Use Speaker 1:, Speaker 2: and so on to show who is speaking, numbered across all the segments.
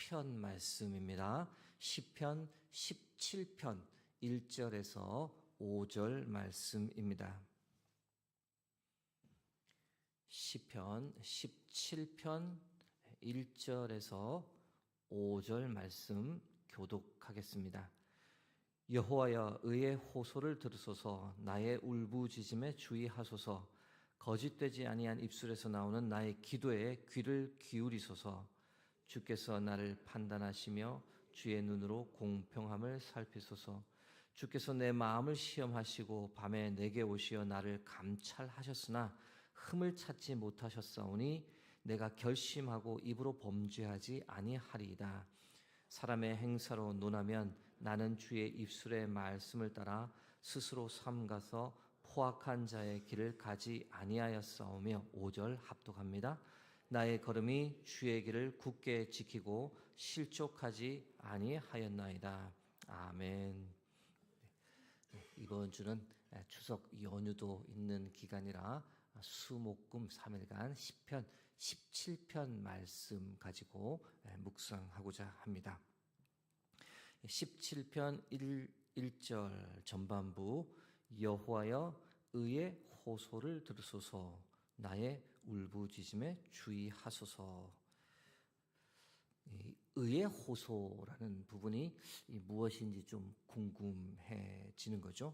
Speaker 1: 시편 말씀입니다. 시편 17편 1절에서 5절 말씀입니다. 시편 17편 1절에서 5절 말씀 교독하겠습니다. 여호와여, 의의 호소를 들으소서. 나의 울부짖음에 주의하소서. 거짓되지 아니한 입술에서 나오는 나의 기도에 귀를 기울이소서. 주께서 나를 판단하시며 주의 눈으로 공평함을 살피소서. 주께서 내 마음을 시험하시고 밤에 내게 오시어 나를 감찰하셨으나 흠을 찾지 못하셨사오니 내가 결심하고 입으로 범죄하지 아니하리이다. 사람의 행사로 논하면 나는 주의 입술의 말씀을 따라 스스로 삼가서 포악한 자의 길을 가지 아니하였사오며 5절 합독합니다. 나의 걸음이 주의 길을 굳게 지키고 실족하지 아니하였나이다. 아멘. 이번 주는 추석 연휴도 있는 기간이라 수목금 3일간 시편 17편 말씀 가지고 묵상하고자 합니다. 17편 1절 전반부, 여호와여, 의의 호소를 들으소서. 나의 울부짖음에 주의하소서. 의의 호소라는 부분이 무엇인지 좀 궁금해지는 거죠.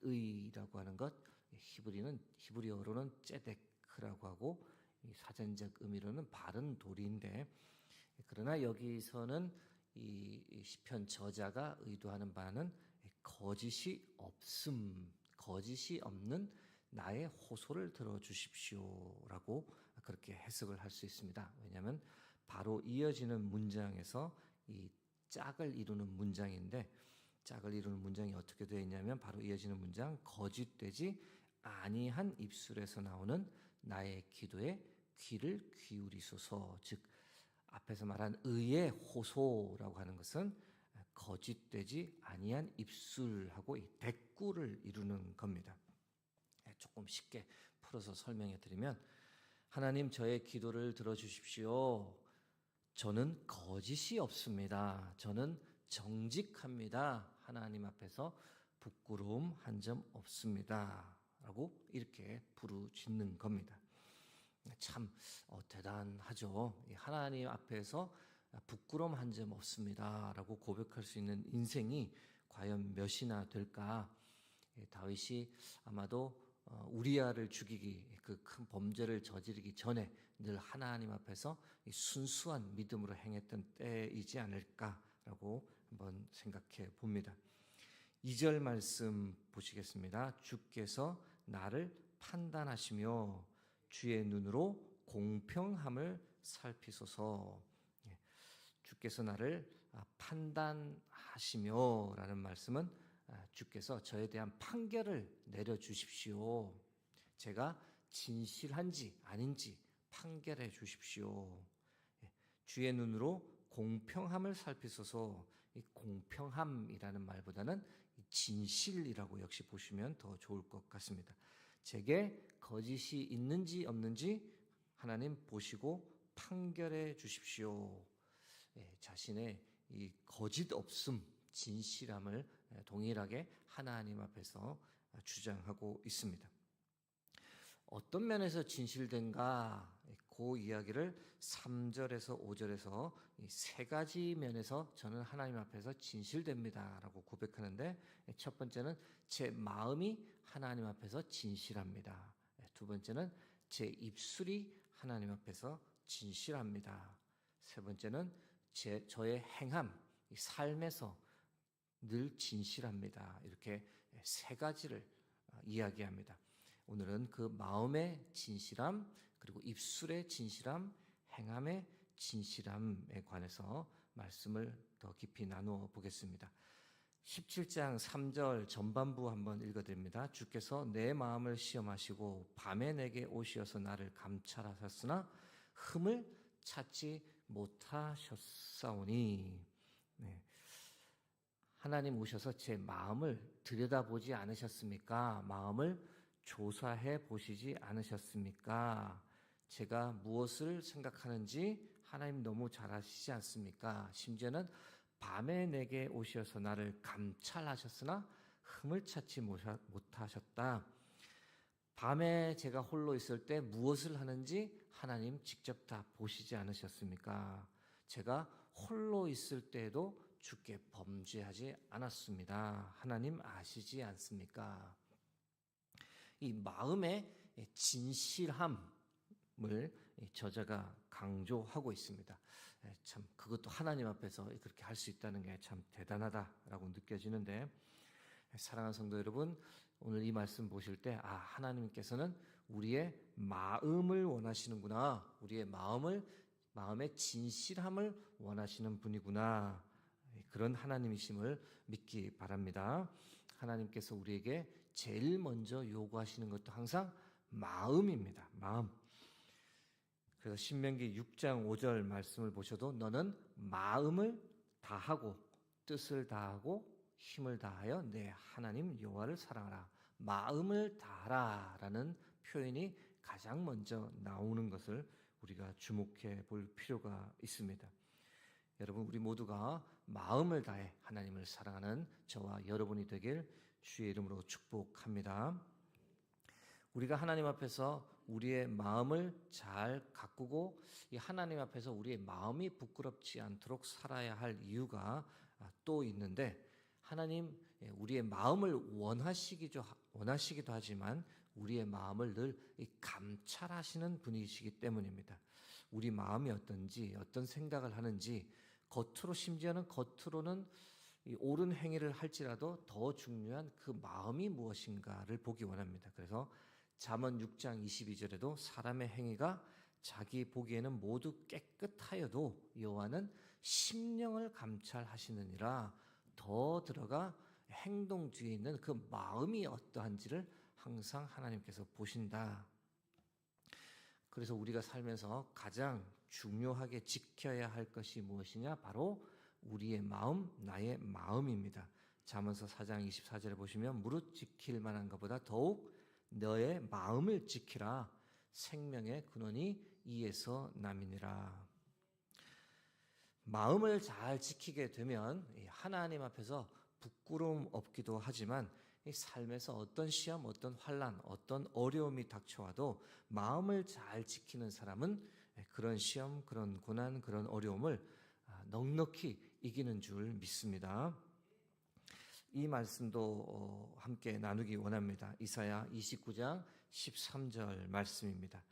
Speaker 1: 의라고 하는 것, 히브리어로는 ጼ데크라고 하고 사전적 의미로는 바른 도리인데, 그러나 여기서는 이 시편 저자가 의도하는 바는 거짓이 없는 나의 호소를 들어주십시오라고 그렇게 해석을 할 수 있습니다. 왜냐하면 바로 이어지는 문장에서 이 짝을 이루는 문장인데, 짝을 이루는 문장이 어떻게 되어 있냐면 바로 이어지는 문장, 거짓되지 아니한 입술에서 나오는 나의 기도에 귀를 기울이소서. 즉 앞에서 말한 의의 호소라고 하는 것은 거짓되지 아니한 입술하고 이 대꾸를 이루는 겁니다. 조금 쉽게 풀어서 설명해 드리면, 하나님, 저의 기도를 들어주십시오. 저는 거짓이 없습니다. 저는 정직합니다. 하나님 앞에서 부끄러움 한 점 없습니다. 라고 이렇게 부르짖는 겁니다. 참 대단하죠. 하나님 앞에서 부끄러움 한 점 없습니다. 라고 고백할 수 있는 인생이 과연 몇이나 될까? 다윗이 아마도 우리아를 죽이기, 그 큰 범죄를 저지르기 전에 늘 하나님 앞에서 순수한 믿음으로 행했던 때이지 않을까라고 한번 생각해 봅니다. 2절 말씀 보시겠습니다. 주께서 나를 판단하시며 주의 눈으로 공평함을 살피소서. 주께서 나를 판단하시며 라는 말씀은 주께서 저에 대한 판결을 내려주십시오. 제가 진실한지 아닌지 판결해 주십시오. 주의 눈으로 공평함을 살피소서. 이 공평함이라는 말보다는 진실이라고 역시 보시면 더 좋을 것 같습니다. 제게 거짓이 있는지 없는지 하나님 보시고 판결해 주십시오. 자신의 이 거짓 없음, 진실함을 동일하게 하나님 앞에서 주장하고 있습니다. 어떤 면에서 진실된가? 그 이야기를 3절에서 5절에서 이 세 가지 면에서 저는 하나님 앞에서 진실됩니다 라고 고백하는데, 첫 번째는 제 마음이 하나님 앞에서 진실합니다. 두 번째는 제 입술이 하나님 앞에서 진실합니다. 세 번째는 저의 행함, 삶에서 늘 진실합니다. 이렇게 세 가지를 이야기합니다. 오늘은 그 마음의 진실함, 그리고 입술의 진실함, 행함의 진실함에 관해서 말씀을 더 깊이 나누어 보겠습니다. 17장 3절 전반부 한번 읽어드립니다. 주께서 내 마음을 시험하시고 밤에 내게 오시어서 나를 감찰하셨으나 흠을 찾지 못하셨사오니. 하나님 오셔서 제 마음을 들여다보지 않으셨습니까? 마음을 조사해 보시지 않으셨습니까? 제가 무엇을 생각하는지 하나님 너무 잘하시지 않습니까? 심지어는 밤에 내게 오셔서 나를 감찰하셨으나 흠을 찾지 못하셨다. 밤에 제가 홀로 있을 때 무엇을 하는지 하나님 직접 다 보시지 않으셨습니까? 제가 홀로 있을 때에도 주께 범죄하지 않았습니다. 하나님 아시지 않습니까? 이 마음의 진실함을 저자가 강조하고 있습니다. 참 그것도 하나님 앞에서 그렇게 할 수 있다는 게 참 대단하다라고 느껴지는데, 사랑하는 성도 여러분, 오늘 이 말씀 보실 때 하나님께서는 우리의 마음을 원하시는구나, 우리의 마음의 진실함을 원하시는 분이구나, 그런 하나님이심을 믿기 바랍니다. 하나님께서 우리에게 제일 먼저 요구하시는 것도 항상 마음입니다. 마음. 그래서 신명기 6장 5절 말씀을 보셔도 너는 마음을 다하고 뜻을 다하고 힘을 다하여 내 하나님 여호와를 사랑하라. 마음을 다하라라는 표현이 가장 먼저 나오는 것을 우리가 주목해 볼 필요가 있습니다. 여러분, 우리 모두가 마음을 다해 하나님을 사랑하는 저와 여러분이 되길 주의 이름으로 축복합니다. 우리가 하나님 앞에서 우리의 마음을 잘 가꾸고 이 하나님 앞에서 우리의 마음이 부끄럽지 않도록 살아야 할 이유가 또 있는데, 하나님 우리의 마음을 원하시기도 하지만 우리의 마음을 늘 감찰하시는 분이시기 때문입니다. 우리 마음이 어떤지, 어떤 생각을 하는지, 심지어는 겉으로는 옳은 행위를 할지라도 더 중요한 그 마음이 무엇인가를 보기 원합니다. 그래서 잠언 6장 22절에도 사람의 행위가 자기 보기에는 모두 깨끗하여도 여호와는 심령을 감찰하시느니라. 더 들어가 행동 뒤에 있는 그 마음이 어떠한지를 항상 하나님께서 보신다. 그래서 우리가 살면서 가장 중요하게 지켜야 할 것이 무엇이냐? 바로 우리의 마음, 나의 마음입니다. 잠언서 4장 24절에 보시면 무릇 지킬 만한 것보다 더욱 너의 마음을 지키라. 생명의 근원이 이에서 남이니라. 마음을 잘 지키게 되면 하나님 앞에서 부끄러움 없기도 하지만 이 삶에서 어떤 시험, 어떤 환난, 어떤 어려움이 닥쳐와도 마음을 잘 지키는 사람은 그런 시험, 그런 고난, 그런 어려움을 넉넉히 이기는 줄 믿습니다. 이 말씀도 함께 나누기 원합니다. 이사야 29장 13절 말씀입니다.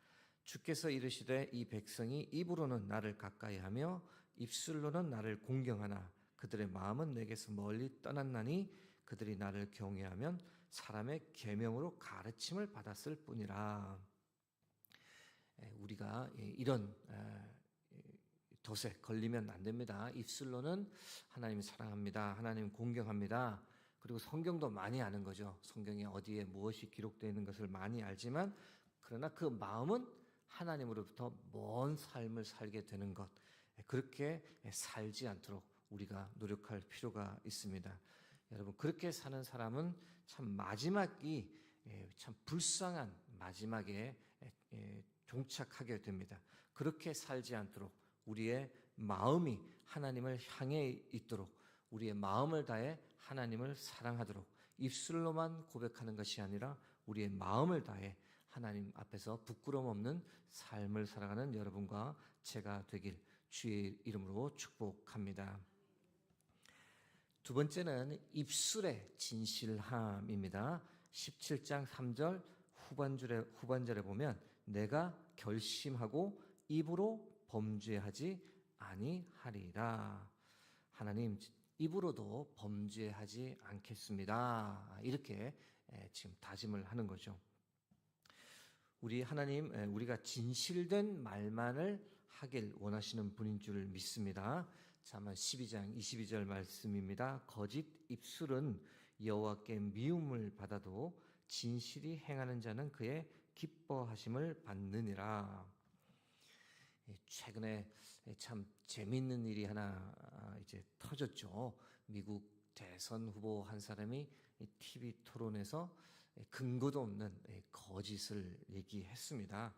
Speaker 1: 주께서 이르시되 이 백성이 입으로는 나를 가까이하며 입술로는 나를 공경하나 그들의 마음은 내게서 멀리 떠났나니 그들이 나를 경외하면 사람의 계명으로 가르침을 받았을 뿐이라. 우리가 이런 덫에 걸리면 안 됩니다. 입술로는 하나님 사랑합니다, 하나님 공경합니다, 그리고 성경도 많이 아는 거죠. 성경에 어디에 무엇이 기록되어 있는 것을 많이 알지만, 그러나 그 마음은 하나님으로부터 먼 삶을 살게 되는 것, 그렇게 살지 않도록 우리가 노력할 필요가 있습니다. 여러분, 그렇게 사는 사람은 참 마지막이 참 불쌍한 마지막에 종착하게 됩니다. 그렇게 살지 않도록 우리의 마음이 하나님을 향해 있도록, 우리의 마음을 다해 하나님을 사랑하도록, 입술로만 고백하는 것이 아니라 우리의 마음을 다해 하나님 앞에서 부끄러움 없는 삶을 살아가는 여러분과 제가 되길 주의 이름으로 축복합니다. 두 번째는 입술의 진실함입니다. 17장 3절 후반절에 보면 내가 결심하고 입으로 범죄하지 아니하리라. 하나님, 입으로도 범죄하지 않겠습니다. 이렇게 지금 다짐을 하는 거죠. 우리 하나님, 우리가 진실된 말만을 하길 원하시는 분인 줄 믿습니다. 잠언 12장 22절 말씀입니다. 거짓 입술은 여호와께 미움을 받아도 진실이 행하는 자는 그의 기뻐하심을 받느니라. 최근에 참 재미있는 일이 하나 이제 터졌죠. 미국 대선 후보 한 사람이 TV 토론에서 근거도 없는 거짓을 얘기했습니다.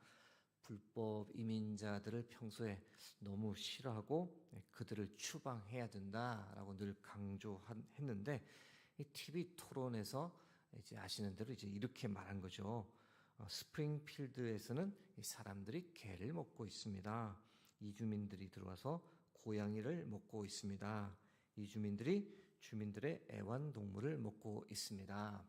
Speaker 1: 불법 이민자들을 평소에 너무 싫어하고 그들을 추방해야 된다라고 늘 강조했는데 이 TV 토론에서 이제 아시는 대로 이제 이렇게 말한 거죠. 스프링필드에서는 이 사람들이 개를 먹고 있습니다. 이주민들이 들어와서 고양이를 먹고 있습니다. 이주민들이 주민들의 애완동물을 먹고 있습니다.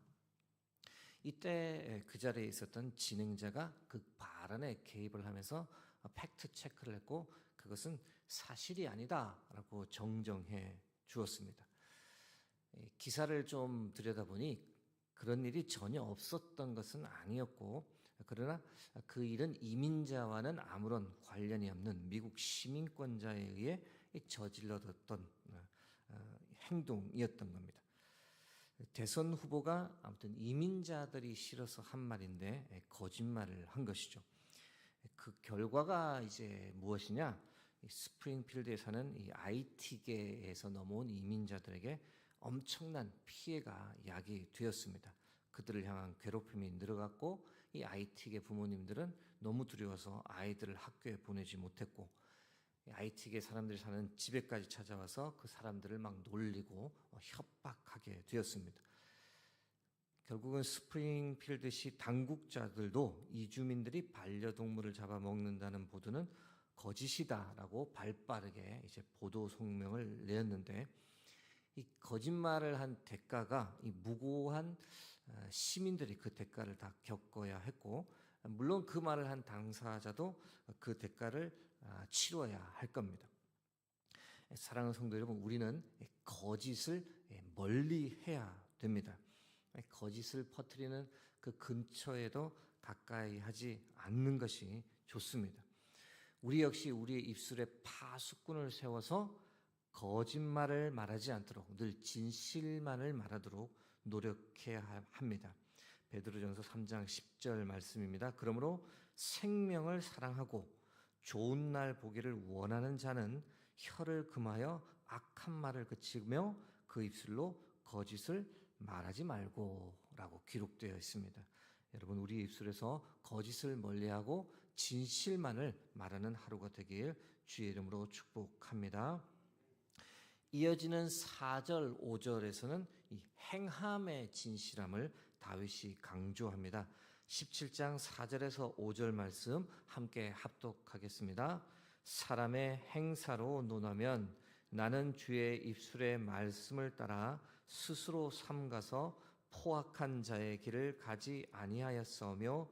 Speaker 1: 이때 그 자리에 있었던 진행자가 그 발언에 개입을 하면서 팩트 체크를 했고 그것은 사실이 아니다라고 정정해 주었습니다. 기사를 좀 들여다보니 그런 일이 전혀 없었던 것은 아니었고 그러나 그 일은 이민자와는 아무런 관련이 없는 미국 시민권자에 의해 저질러졌던 행동이었던 겁니다. 대선 후보가 아무튼 이민자들이 싫어서 한 말인데 거짓말을 한 것이죠. 그 결과가 이제 무엇이냐? 스프링필드에 사는 이 IT계에서 넘어온 이민자들에게 엄청난 피해가 야기되었습니다. 그들을 향한 괴롭힘이 늘어갔고 이 IT계 부모님들은 너무 두려워서 아이들을 학교에 보내지 못했고 IT계 사람들이 사는 집에까지 찾아와서 그 사람들을 막 놀리고 협박하게 되었습니다. 결국은 스프링필드시 당국자들도 이주민들이 반려동물을 잡아먹는다는 보도는 거짓이다라고 발빠르게 이제 보도 성명을 내었는데 이 거짓말을 한 대가가 이 무고한 시민들이 그 대가를 다 겪어야 했고 물론 그 말을 한 당사자도 그 대가를 치러야 할 겁니다. 사랑하는 성도 여러분, 우리는 거짓을 멀리 해야 됩니다. 거짓을 퍼뜨리는 그 근처에도 가까이 하지 않는 것이 좋습니다. 우리 역시 우리의 입술에 파수꾼을 세워서 거짓말을 말하지 않도록 늘 진실만을 말하도록 노력해야 합니다. 베드로전서 3장 10절 말씀입니다. 그러므로 생명을 사랑하고 좋은 날 보기를 원하는 자는 혀를 금하여 악한 말을 그치며 그 입술로 거짓을 말하지 말고 라고 기록되어 있습니다. 여러분 우리 입술에서 거짓을 멀리하고 진실만을 말하는 하루가 되길 주의 이름으로 축복합니다. 이어지는 4절, 5절에서는 이 행함의 진실함을 다윗이 강조합니다. 17장 4절에서 5절 말씀 함께 합독하겠습니다. 사람의 행사로 논하면 나는 주의 입술의 말씀을 따라 스스로 삼가서 포악한 자의 길을 가지 아니하였으며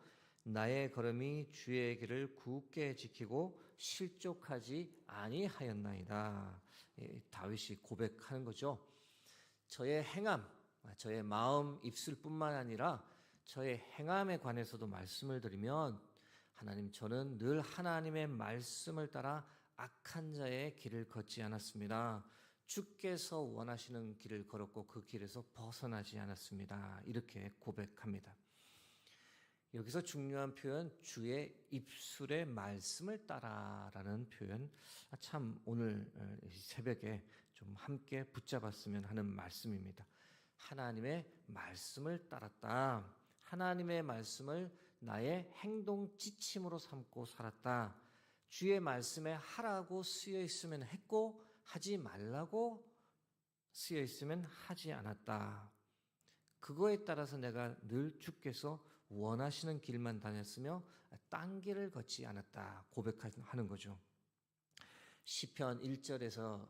Speaker 1: 나의 걸음이 주의 길을 굳게 지키고 실족하지 아니하였나이다. 다윗이 고백하는 거죠. 저의 행함, 저의 마음, 입술뿐만 아니라 저의 행함에 관해서도 말씀을 드리면 하나님 저는 늘 하나님의 말씀을 따라 악한 자의 길을 걷지 않았습니다. 주께서 원하시는 길을 걸었고 그 길에서 벗어나지 않았습니다. 이렇게 고백합니다. 여기서 중요한 표현 주의 입술의 말씀을 따라라는 표현 참 오늘 새벽에 좀 함께 붙잡았으면 하는 말씀입니다. 하나님의 말씀을 따랐다. 하나님의 말씀을 나의 행동 지침으로 삼고 살았다. 주의 말씀에 하라고 쓰여 있으면 했고 하지 말라고 쓰여 있으면 하지 않았다. 그거에 따라서 내가 늘 주께서 원하시는 길만 다녔으며 딴 길을 걷지 않았다 고백하는 거죠. 시편 1절에서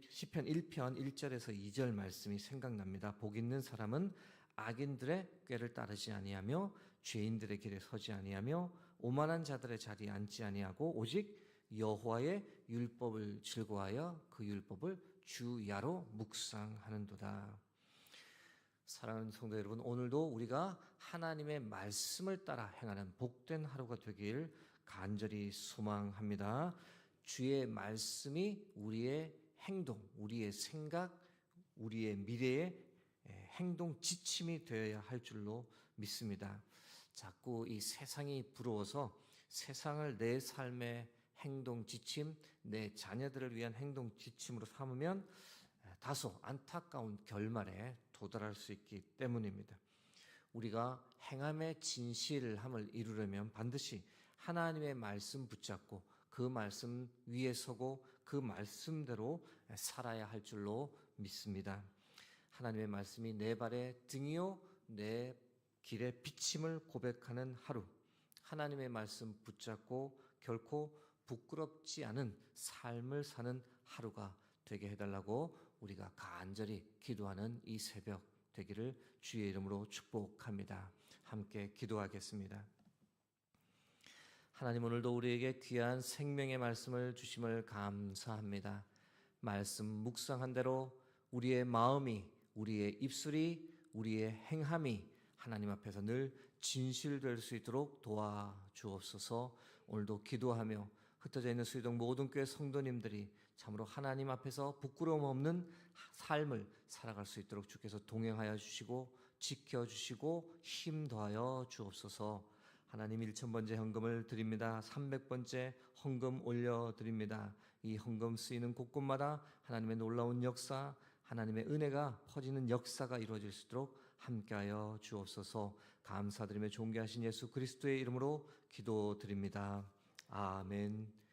Speaker 1: 시편 1편 1절에서 2절 말씀이 생각납니다. 복 있는 사람은 악인들의 꾀를 따르지 아니하며 죄인들의 길에 서지 아니하며 오만한 자들의 자리에 앉지 아니하고 오직 여호와의 율법을 즐거워하여 그 율법을 주야로 묵상하는도다. 사랑하는 성도 여러분, 오늘도 우리가 하나님의 말씀을 따라 행하는 복된 하루가 되길 간절히 소망합니다. 주의 말씀이 우리의 행동, 우리의 생각, 우리의 미래의 행동 지침이 되어야 할 줄로 믿습니다. 자꾸 이 세상이 부러워서 세상을 내 삶의 행동 지침, 내 자녀들을 위한 행동 지침으로 삼으면 다소 안타까운 결말에 도달할 수 있기 때문입니다. 우리가 행함의 진실함을 이루려면 반드시 하나님의 말씀 붙잡고 그 말씀 위에 서고 그 말씀대로 살아야 할 줄로 믿습니다. 하나님의 말씀이 내 발의 등이요 내 길의 비침을 고백하는 하루, 하나님의 말씀 붙잡고 결코 부끄럽지 않은 삶을 사는 하루가 되게 해달라고 우리가 간절히 기도하는 이 새벽 되기를 주의 이름으로 축복합니다. 함께 기도하겠습니다. 하나님, 오늘도 우리에게 귀한 생명의 말씀을 주심을 감사합니다. 말씀 묵상한 대로 우리의 마음이, 우리의 입술이, 우리의 행함이 하나님 앞에서 늘 진실될 수 있도록 도와주옵소서. 오늘도 기도하며 흩어져 있는 수의동 모든 교회 성도님들이 참으로 하나님 앞에서 부끄러움 없는 삶을 살아갈 수 있도록 주께서 동행하여 주시고 지켜주시고 힘 더하여 주옵소서. 하나님 1000번째 헌금을 드립니다. 300번째 헌금 올려드립니다. 이 헌금 쓰이는 곳곳마다 하나님의 놀라운 역사, 하나님의 은혜가 퍼지는 역사가 이루어질 수 있도록 함께하여 주옵소서. 감사드리며 존귀하신 예수 그리스도의 이름으로 기도드립니다. 아멘.